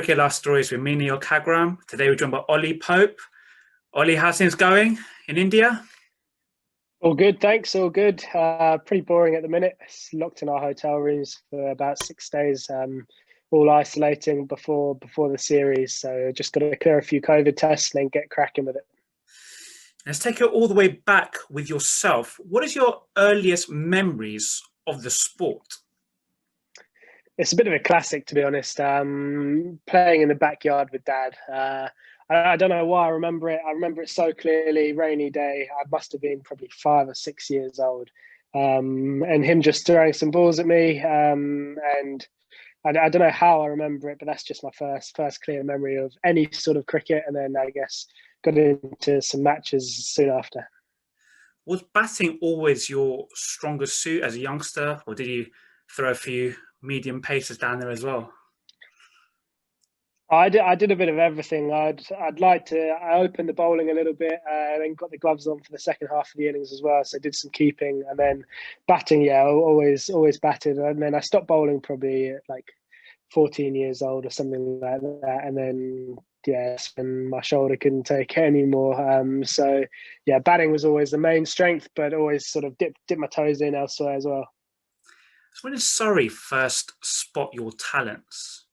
Cricket Life Stories with me, Neel Khagram. Today we're joined by Ollie Pope. Ollie, how's things going in India? All good, thanks. All good. Pretty boring at the minute. It's locked in our hotel rooms for about 6 days, all isolating before the series. So just got to clear a few COVID tests and then get cracking with it. Let's take it all the way back with yourself. What is your earliest memories of the sport? It's a bit of a classic, to be honest. Playing in the backyard with Dad. I don't know why I remember it. I remember it so clearly. Rainy day. I must have been probably 5 or 6 years old, and him just throwing some balls at me. And I don't know how I remember it, but that's just my first clear memory of any sort of cricket. And then I guess got into some matches soon after. Was batting always your strongest suit as a youngster, or did you throw a few medium paces down there as well? I did a bit of everything. I opened the bowling a little bit, and then got the gloves on for the second half of the innings as well. So I did some keeping, and then batting. Yeah, always batted, and then I stopped bowling probably at like 14 years old or something like that. And then yes, and my shoulder couldn't take it anymore. So yeah, batting was always the main strength, but always sort of dip my toes in elsewhere as well. So when did Surrey first spot your talents?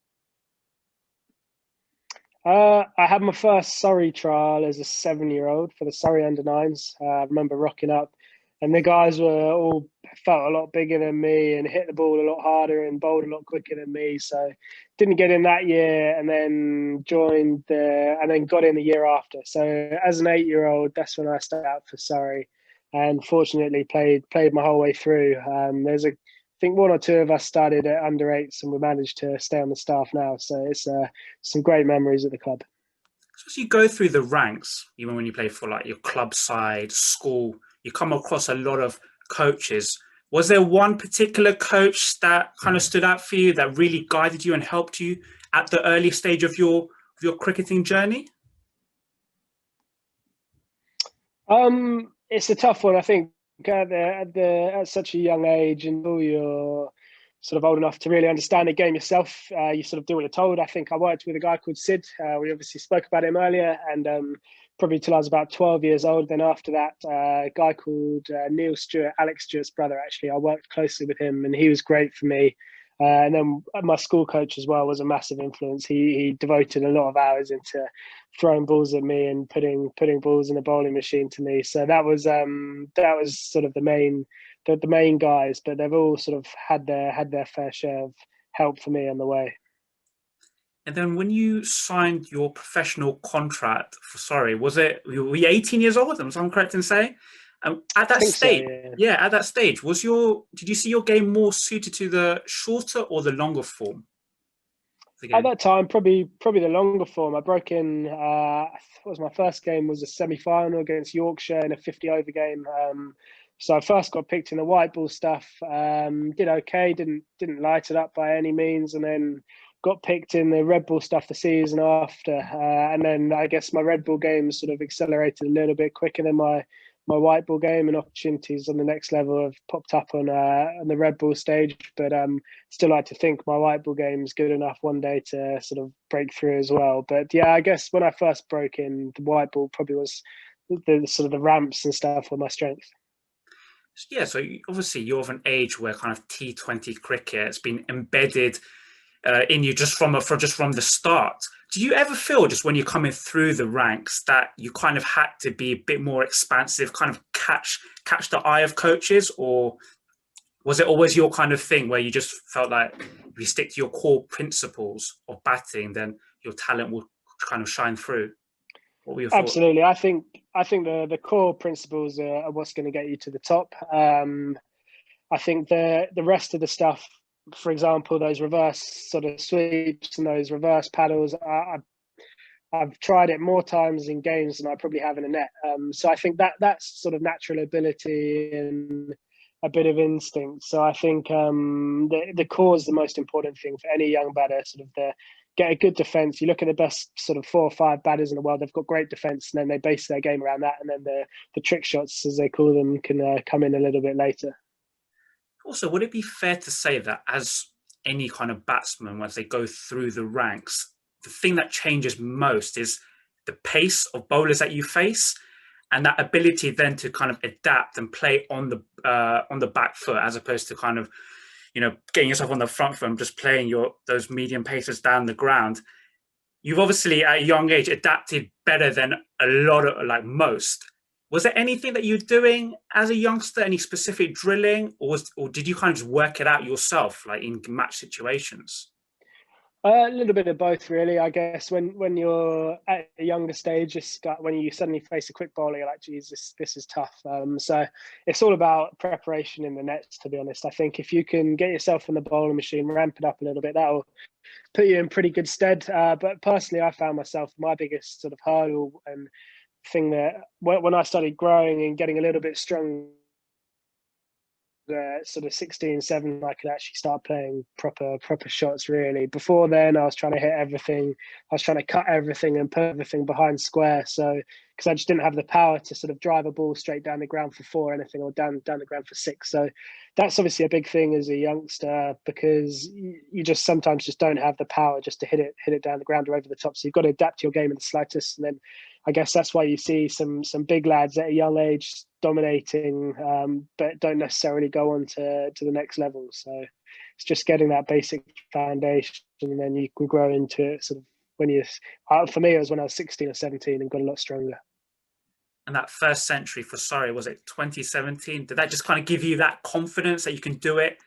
I had my first Surrey trial as a 7-year-old for the Surrey under nines. I remember rocking up, and the guys were all felt a lot bigger than me and hit the ball a lot harder and bowled a lot quicker than me. So didn't get in that year, and then got in the year after. So as an 8-year-old, that's when I started out for Surrey, and fortunately played my whole way through. I think one or two of us started at under eights, and we managed to stay on the staff now. So it's some great memories at the club. So as you go through the ranks, even when you play for like your club side, school, you come across a lot of coaches. Was there one particular coach that kind of stood out for you that really guided you and helped you at the early stage of your cricketing journey? It's a tough one. I think at such a young age, until you're sort of old enough to really understand the game yourself, you sort of do what you're told. I think I worked with a guy called Sid. We obviously spoke about him earlier, and probably till I was about 12 years old. Then after that, a guy called Neil Stewart, Alex Stewart's brother, actually, I worked closely with him, and he was great for me. And then my school coach as well was a massive influence. He devoted a lot of hours into throwing balls at me and putting balls in a bowling machine to me. So that was sort of the main guys, but they've all sort of had their fair share of help for me on the way. And then when you signed your professional contract for Surrey, were you 18 years old? Am I correct in saying? At that I think so, stage, yeah. yeah, at that stage, did you see your game more suited to the shorter or the longer form? At that time, probably the longer form. I broke in. What was my first game? Was a semi-final against Yorkshire in a 50-over game. So I first got picked in the white ball stuff. Did okay. Didn't light it up by any means, and then got picked in the red ball stuff the season after. And then I guess my red ball game sort of accelerated a little bit quicker than my white ball game, and opportunities on the next level have popped up on the red ball stage. But still like to think my white ball game is good enough one day to sort of break through as well. But yeah, I guess when I first broke in, the white ball probably was the sort of the ramps and stuff were my strength. Yeah, so obviously you're of an age where kind of T20 cricket has been embedded in you just from the start. Do you ever feel just when you're coming through the ranks that you kind of had to be a bit more expansive, kind of catch the eye of coaches, or was it always your kind of thing where you just felt like if you stick to your core principles of batting, then your talent will kind of shine through? What were your thoughts? Absolutely, I think the core principles are what's going to get you to the top. I think the rest of the stuff, for example, those reverse sort of sweeps and those reverse paddles, I've tried it more times in games than I probably have in a net. So I think that's sort of natural ability and a bit of instinct. So I think the core is the most important thing for any young batter. Sort of get a good defense. You look at the best sort of 4 or 5 batters in the world; they've got great defense, and then they base their game around that. And then the trick shots, as they call them, can come in a little bit later. Also, would it be fair to say that as any kind of batsman, once they go through the ranks, the thing that changes most is the pace of bowlers that you face, and that ability then to kind of adapt and play on the back foot, as opposed to kind of, getting yourself on the front foot and just playing those medium paces down the ground. You've obviously at a young age adapted better than a lot of, like, most. Was there anything that you're doing as a youngster, any specific drilling, or did you kind of just work it out yourself, like in match situations? A little bit of both, really. I guess when you're at a younger stage, when you suddenly face a quick bowler, you're like, geez, this is tough. So it's all about preparation in the nets, to be honest. I think if you can get yourself in the bowling machine, ramp it up a little bit, that'll put you in pretty good stead. But personally, I found myself, my biggest sort of hurdle and thing that when I started growing and getting a little bit stronger, sort of 16, 17, I could actually start playing proper shots, really. Before then, I was trying to hit everything. I was trying to cut everything and put everything behind square. So, because I just didn't have the power to sort of drive a ball straight down the ground for 4 or anything, or down the ground for 6. So that's obviously a big thing as a youngster, because you just sometimes just don't have the power just to hit it down the ground or over the top. So you've got to adapt your game in the slightest. And then I guess that's why you see some big lads at a young age dominating, but don't necessarily go on to the next level. So it's just getting that basic foundation, and then you can grow into it sort of for me, it was when I was 16 or 17 and got a lot stronger. And that first century for Surrey, was it 2017? Did that just kind of give you that confidence that you can do it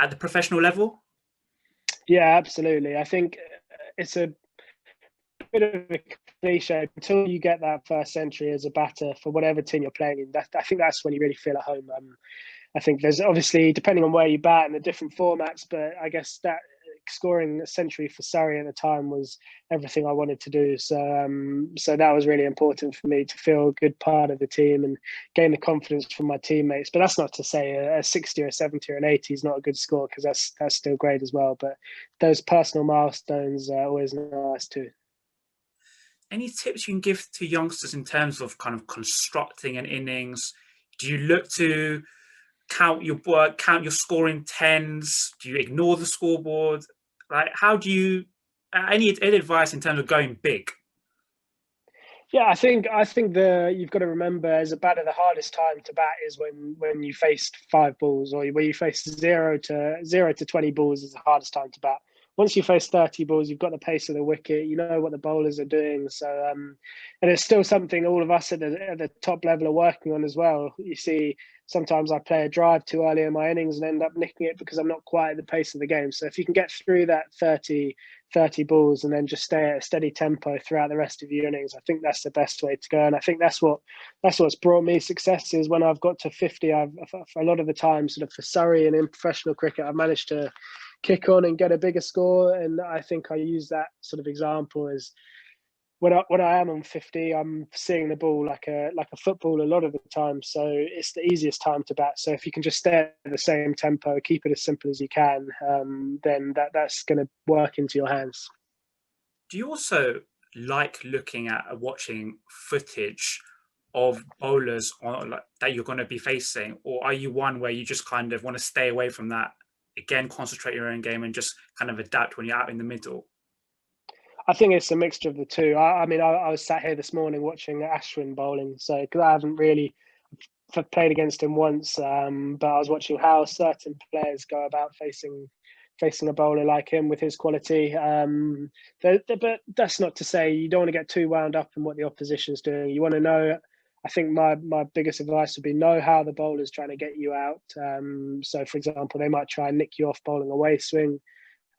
at the professional level? Yeah, absolutely. I think it's a bit of a cliche. Until you get that first century as a batter for whatever team you're playing in, I think that's when you really feel at home. I think there's obviously, depending on where you bat and the different formats, but I guess that scoring a century for Surrey at the time was everything I wanted to do. So that was really important for me, to feel a good part of the team and gain the confidence from my teammates. But that's not to say a 60 or a 70 or an 80 is not a good score, because that's still great as well. But those personal milestones are always nice too. Any tips you can give to youngsters in terms of kind of constructing an innings? Do you look to count your work, count your scoring tens? Do you ignore the scoreboard? Like, how do you, any advice in terms of going big? Yeah, I think you've got to remember, as a batter, the hardest time to bat is when you faced 5 balls, or where you face 0 to 20 balls is the hardest time to bat. Once you face 30 balls, you've got the pace of the wicket, you know what the bowlers are doing. So, and it's still something all of us at the top level are working on as well. You see, sometimes I play a drive too early in my innings and end up nicking it because I'm not quite at the pace of the game. So if you can get through that 30 balls and then just stay at a steady tempo throughout the rest of your innings, I think that's the best way to go. And I think that's what's brought me success, is when I've got to 50, I've, for a lot of the time, sort of for Surrey and in professional cricket, I've managed to kick on and get a bigger score. And I think I use that sort of example as when I am on 50, I'm seeing the ball like a football a lot of the time. So it's the easiest time to bat. So if you can just stay at the same tempo, keep it as simple as you can, then that's going to work into your hands. Do you also like looking at watching footage of bowlers that you're going to be facing, or are you one where you just kind of want to stay away from that? Again, concentrate your own game and just kind of adapt when you're out in the middle? I think it's a mixture of the two. I mean, I was sat here this morning watching Ashwin bowling, so because I haven't really played against him once, but I was watching how certain players go about facing a bowler like him with his quality. But that's not to say you don't want to get too wound up in what the opposition's doing. You want to know. I think my biggest advice would be know how the bowler's trying to get you out. So, for example, they might try and nick you off bowling away swing.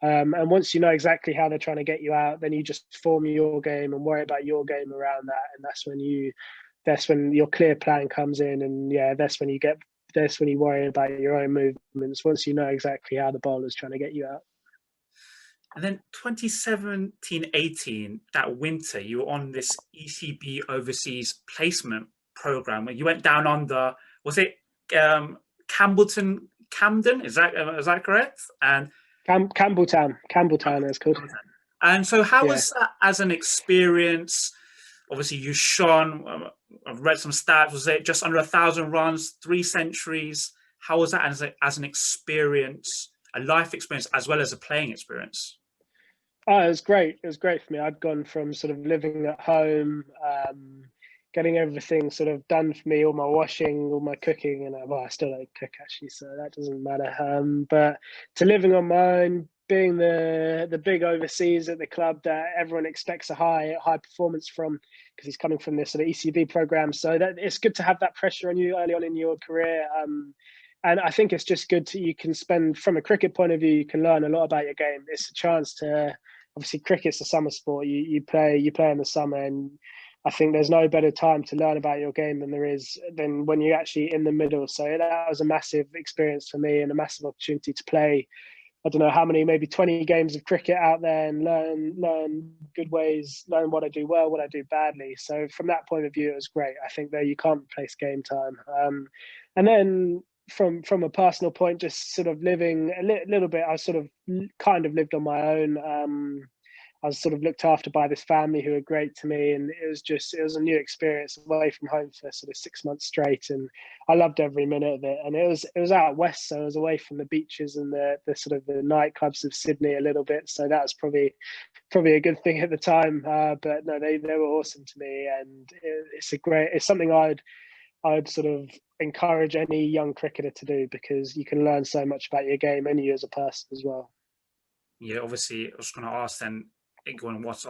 And once you know exactly how they're trying to get you out, then you just form your game and worry about your game around that. And that's when your clear plan comes in. And yeah, that's when you worry about your own movements, once you know exactly how the bowler's trying to get you out. And then 2017-18, that winter, you were on this ECB Overseas Placement program where you went down under, was it Camden? Is that correct? And Campbelltown, it's called. And so how was that as an experience? Obviously, you shone. I've read some stats. Was it just under 1,000 runs, 3 centuries? How was that as an experience, a life experience, as well as a playing experience? Oh, it was great. It was great for me. I'd gone from sort of living at home, getting everything sort of done for me, all my washing, all my cooking, and well, I still don't cook actually, so that doesn't matter. But to living on my own, being the big overseas at the club that everyone expects a high performance from, because he's coming from this sort of ECB program, so that it's good to have that pressure on you early on in your career. And I think it's just good you can spend, from a cricket point of view, you can learn a lot about your game. It's a chance to, obviously cricket's a summer sport. You play in the summer, and I think there's no better time to learn about your game than when you're actually in the middle. So that was a massive experience for me and a massive opportunity to play. I don't know how many, maybe 20 games of cricket out there, and learn good ways, learn what I do well, what I do badly. So from that point of view, it was great. I think that you can't replace game time. And then from a personal point, just sort of living a little bit, I sort of kind of lived on my own. I was sort of looked after by this family who were great to me, and it was a new experience away from home for sort of 6 months straight, and I loved every minute of it. And it was out west, so I was away from the beaches and the sort of the nightclubs of Sydney a little bit, so that was probably a good thing at the time. But no, they were awesome to me, and it's something I'd sort of encourage any young cricketer to do, because you can learn so much about your game and you as a person as well. Yeah, obviously, I was going to ask then, once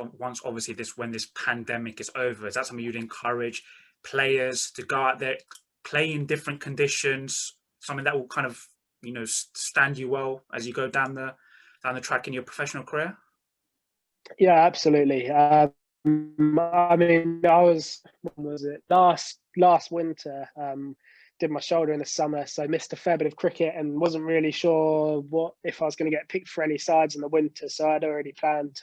obviously when this pandemic is over, is that something you'd encourage players to go out there, play in different conditions, something that will kind of, stand you well as you go down the track in your professional career? Yeah, absolutely. I mean, when was it? Last winter, did my shoulder in the summer, so missed a fair bit of cricket and wasn't really sure if I was going to get picked for any sides in the winter. So I'd already planned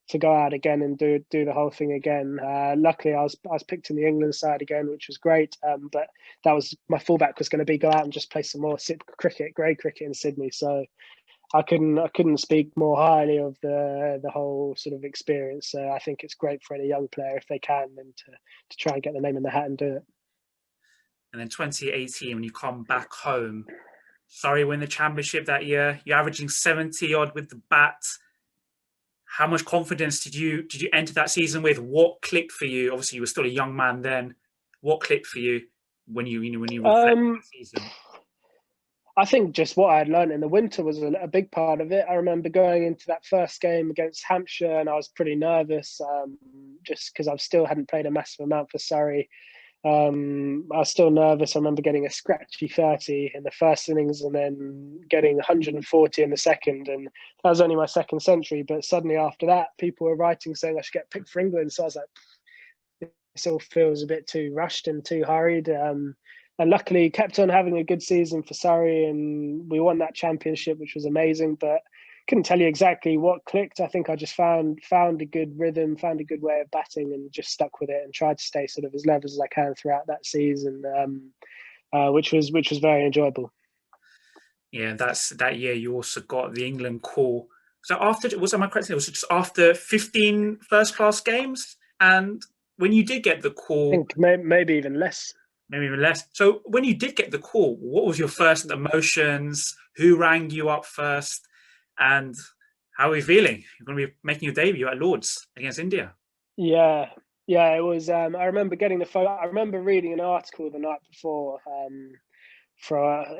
to go out again and do the whole thing again. Luckily, I was picked in the England side again, which was great. But that was my fallback was going to be go out and just play some more grade cricket in Sydney. So I couldn't speak more highly of the whole sort of experience. So I think it's great for any young player, if they can, then to try and get the name in the hat and do it. And then 2018, when you come back home, Surrey win the championship that year. You're averaging 70 odd with the bat. How much confidence did you enter that season with? What clicked for you? Obviously, you were still a young man then. What clicked for you when you reflect on that season? I think just what I had learned in the winter was a big part of it. I remember going into that first game against Hampshire, and I was pretty nervous, just because I still hadn't played a massive amount for Surrey. I was still nervous. I remember getting a scratchy 30 in the first innings and then getting 140 in the second. And that was only my second century. But suddenly after that, people were writing saying I should get picked for England. So I was like, this all feels a bit too rushed and too hurried. And luckily kept on having a good season for Surrey, and we won that championship, which was amazing. But couldn't tell you exactly what clicked. I think I just found a good rhythm, found a good way of batting, and just stuck with it and tried to stay sort of as level as I can throughout that season, which was very enjoyable. Yeah, that year you also got the England call. So am I correct? It was just after 15 first-class games, and when you did get the call, I think maybe even less. Maybe even less. So when you did get the call, what was your first emotions? Who rang you up first? And how are you feeling? You're going to be making your debut at Lord's against India. Yeah, it was. I remember getting the phone. I remember reading an article the night before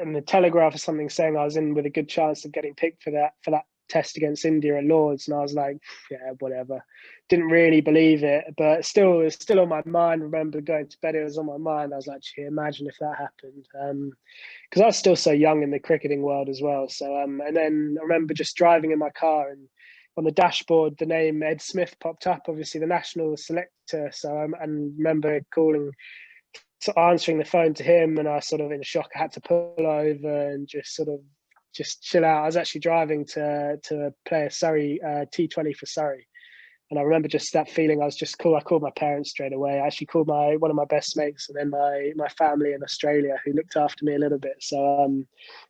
in the Telegraph or something, saying I was in with a good chance of getting picked for that test against India at Lord's, and I was like, yeah, whatever. Didn't really believe it, but still, it was still on my mind. I remember going to bed, it was on my mind. I was like, gee, imagine if that happened. Because I was still so young in the cricketing world as well. So, and then I remember just driving in my car, and on the dashboard, the name Ed Smith popped up, obviously the national selector. So, and remember answering the phone to him, and I was sort of in shock. I had to pull over and just chill out. I was actually driving to play a Surrey T20 for Surrey, and I remember just that feeling. I was just cool. I called my parents straight away. I actually called one of my best mates, and then my family in Australia who looked after me a little bit. So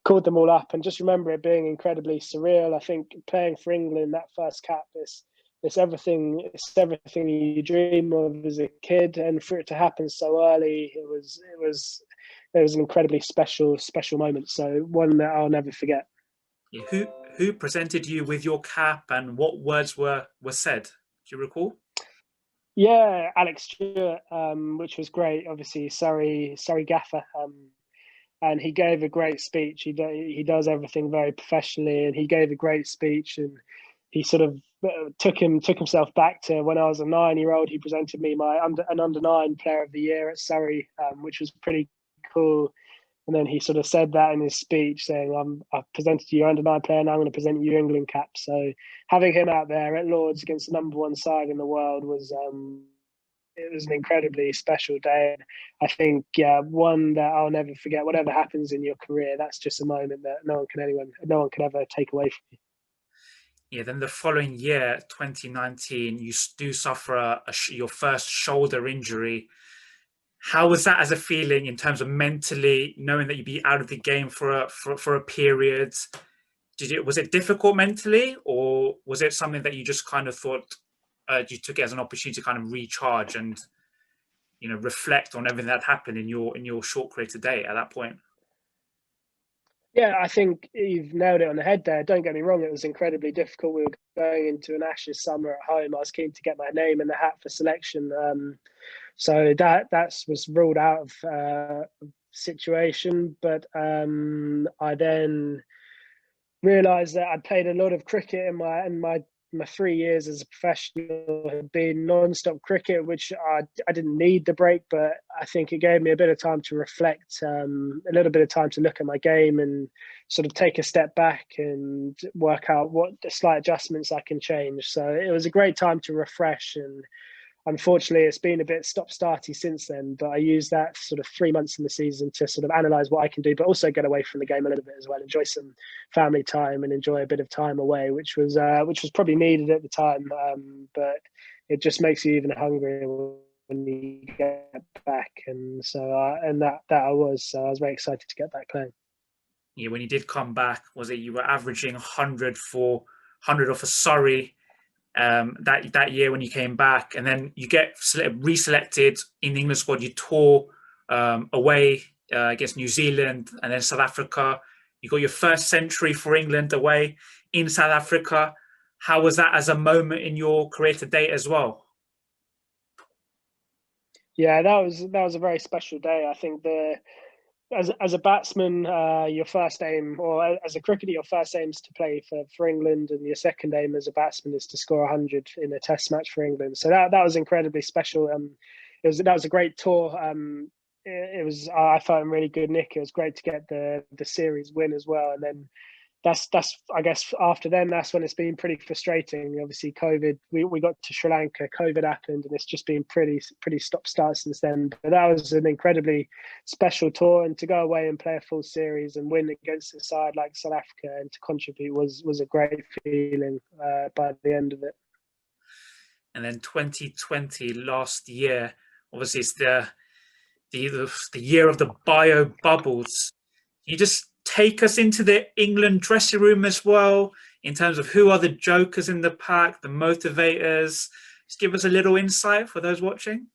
called them all up, and just remember it being incredibly surreal. I think playing for England, that first cap, it's everything you dream of as a kid, and for it to happen so early, it was an incredibly special moment. So one that I'll never forget. Yeah. who presented you with your cap and what words were said? Do you recall? Yeah, Alex Stewart, which was great. Obviously, Surrey gaffer, and he gave a great speech. He does everything very professionally, and he gave a great speech. And he sort of took himself back to when I was a 9-year-old. He presented me an under-9 Player of the Year at Surrey, which was pretty cool. And then he sort of said that in his speech, saying, I've presented you your under-9 player, now I'm going to present you your England cap. So having him out there at Lords against the number 1 side in the world was it was an incredibly special day. I think, one that I'll never forget. Whatever happens in your career, that's just a moment that no one can ever take away from you. Yeah, then the following year, 2019, you do suffer your first shoulder injury. How was that as a feeling in terms of mentally knowing that you'd be out of the game for a period? Was it difficult mentally, or was it something that you just kind of thought you took it as an opportunity to kind of recharge and reflect on everything that happened in your short career today at that point? Yeah, I think you've nailed it on the head there. Don't get me wrong, it was incredibly difficult. We were going into an Ashes summer at home. I was keen to get my name in the hat for selection. So that was ruled out of situation. But I then realised that I'd played a lot of cricket in my 3 years as a professional had been non-stop cricket, which I didn't need the break, but I think it gave me a bit of time to reflect, a little bit of time to look at my game and sort of take a step back and work out what the slight adjustments I can change. So it was a great time to refresh, and unfortunately, it's been a bit stop-starty since then, but I used that sort of 3 months in the season to sort of analyse what I can do, but also get away from the game a little bit as well, enjoy some family time and enjoy a bit of time away, which was probably needed at the time, but it just makes you even hungrier when you get back. And so, I was very excited to get back playing. Yeah, when you did come back, was it you were averaging 100 off a Surrey that year when you came back, and then you get reselected in the England squad. You tour away against New Zealand and then South Africa. You got your first century for England away in South Africa. How was that as a moment in your career to date as well? Yeah, that was a very special day. I think as a batsman, your first aim, or as a cricketer, your first aim is to play for England, and your second aim as a batsman is to score 100 in a Test match for England. So that was incredibly special. That was a great tour. I felt in really good nick. It was great to get the series win as well, and then that's I guess after then that's when it's been pretty frustrating. Obviously, COVID. We got to Sri Lanka, COVID happened, and it's just been pretty stop-start since then. But that was an incredibly special tour, and to go away and play a full series and win against a side like South Africa and to contribute was a great feeling by the end of it. And then 2020, last year, obviously it's the year of the bio bubbles. You just take us into the England dressing room as well, in terms of who are the jokers in the pack, the motivators. Just give us a little insight for those watching.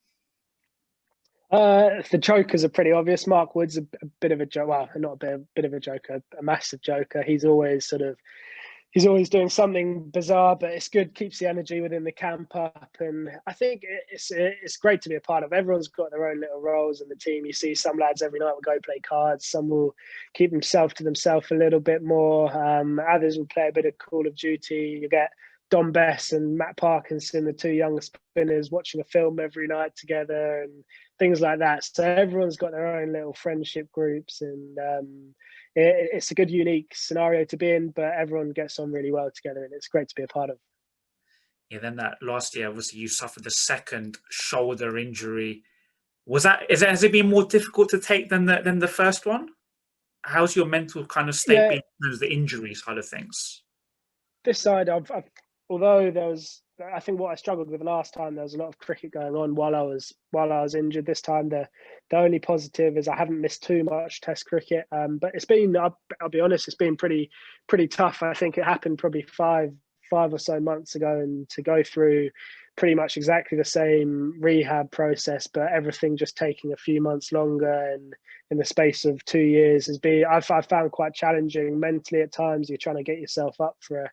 The jokers are pretty obvious. Mark Wood's a bit of a joke. Well, not a bit of a joker, a massive joker. He's always doing something bizarre, but it's good, keeps the energy within the camp up. And I think it's great to be a part of. Everyone's got their own little roles in the team. You see some lads every night will go play cards. Some will keep themselves to themselves a little bit more. Others will play a bit of Call of Duty. You get Don Bess and Matt Parkinson, the 2 young spinners, watching a film every night together and things like that. So everyone's got their own little friendship groups, and it's a good, unique scenario to be in, but everyone gets on really well together, and it's great to be a part of. Yeah, then that last year, obviously, you suffered the second shoulder injury. Has it been more difficult to take than the first one? How's your mental kind of state been in terms of the injury side of things? This side, although there was, I think what I struggled with last time, there was a lot of cricket going on while I was injured. This time, the only positive is I haven't missed too much Test cricket. But it's been, I'll be honest, it's been pretty tough. I think it happened probably five or so months ago, and to go through pretty much exactly the same rehab process, but everything just taking a few months longer. And in the space of 2 years I've found quite challenging mentally at times. You're trying to get yourself up for a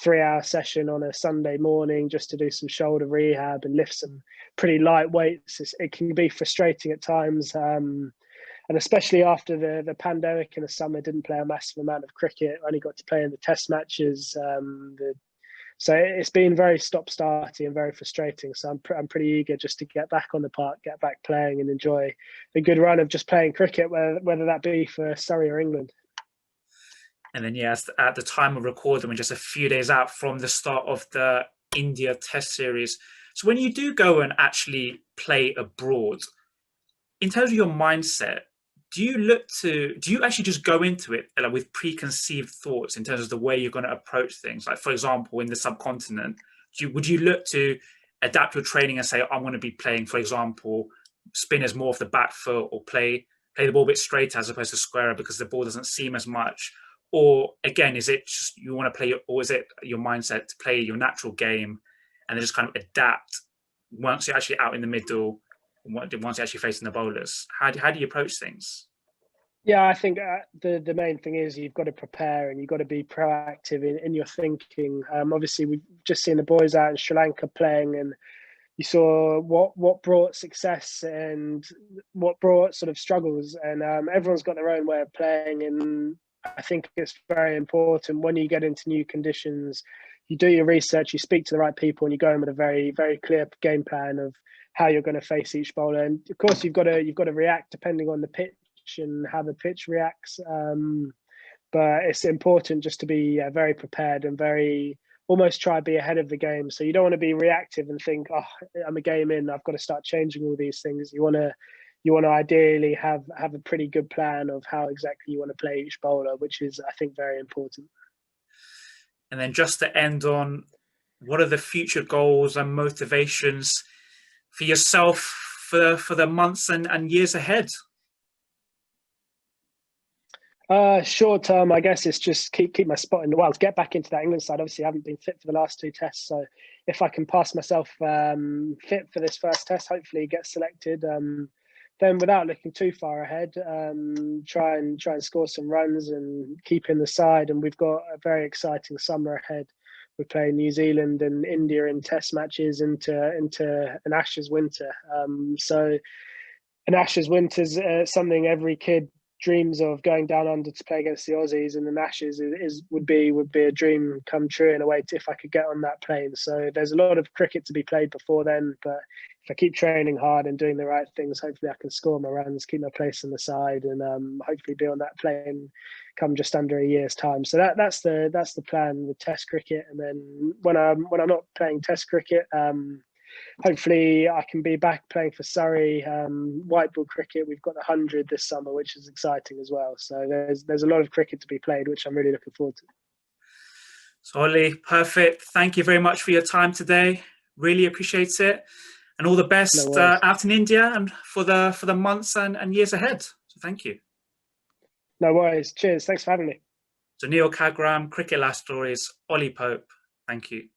3-hour session on a Sunday morning just to do some shoulder rehab and lift some pretty light weights. It can be frustrating at times. And especially after the pandemic in the summer, didn't play a massive amount of cricket, only got to play in the test matches. So it's been very stop-starty and very frustrating. So I'm pretty eager just to get back on the park, get back playing and enjoy a good run of just playing cricket, whether that be for Surrey or England. And then, yes, at the time of recording, we're just a few days out from the start of the India Test series. So when you do go and actually play abroad, in terms of your mindset, do you actually just go into it like with preconceived thoughts in terms of the way you're going to approach things? Like, for example, in the subcontinent, would you look to adapt your training and say, I'm going to be playing, for example, spinners more off the back foot, or play the ball a bit straighter as opposed to squarer because the ball doesn't seam as much? Or again, is it just you want to play, or is it your mindset to play your natural game and then just kind of adapt once you're actually out in the middle, once you're actually facing the bowlers? How do you approach things? Yeah, I think the main thing is you've got to prepare and you've got to be proactive in your thinking. Obviously, we've just seen the boys out in Sri Lanka playing, and you saw what brought success and what brought sort of struggles. And everyone's got their own way of playing, and I think it's very important when you get into new conditions, you do your research, you speak to the right people, and you go in with a very, very clear game plan of how you're going to face each bowler. And of course, you've got to react depending on the pitch and how the pitch reacts. But it's important just to be very prepared and very almost try to be ahead of the game. So you don't want to be reactive and think, oh, I'm a game in, I've got to start changing all these things. You want to ideally have a pretty good plan of how exactly you want to play each bowler, which is, I think, very important. And then just to end on, what are the future goals and motivations for yourself for the months and years ahead? Short term, I guess it's just keep my spot in the wild, get back into that England side. Obviously, I haven't been fit for the last 2 tests, so if I can pass myself fit for this first test, hopefully get selected. Then, without looking too far ahead, try and score some runs and keep in the side. And we've got a very exciting summer ahead. We're playing New Zealand and India in test matches into an Ashes winter. So an Ashes winter is something every kid dreams of, going down under to play against the Aussies, and the Ashes would be a dream come true in a way if I could get on that plane. So there's a lot of cricket to be played before then, but if I keep training hard and doing the right things, hopefully I can score my runs, keep my place in the side, and hopefully be on that plane come just under a year's time. So that's the plan with Test cricket. And then when I'm not playing Test cricket, hopefully I can be back playing for Surrey. White ball cricket, we've got the 100 this summer, which is exciting as well. So there's a lot of cricket to be played, which I'm really looking forward to. So Ollie, perfect. Thank you very much for your time today. Really appreciate it. And all the best out in India and for the months and years ahead. So thank you. No worries. Cheers. Thanks for having me. So Neel Khagram, Cricket Life Stories, Ollie Pope. Thank you.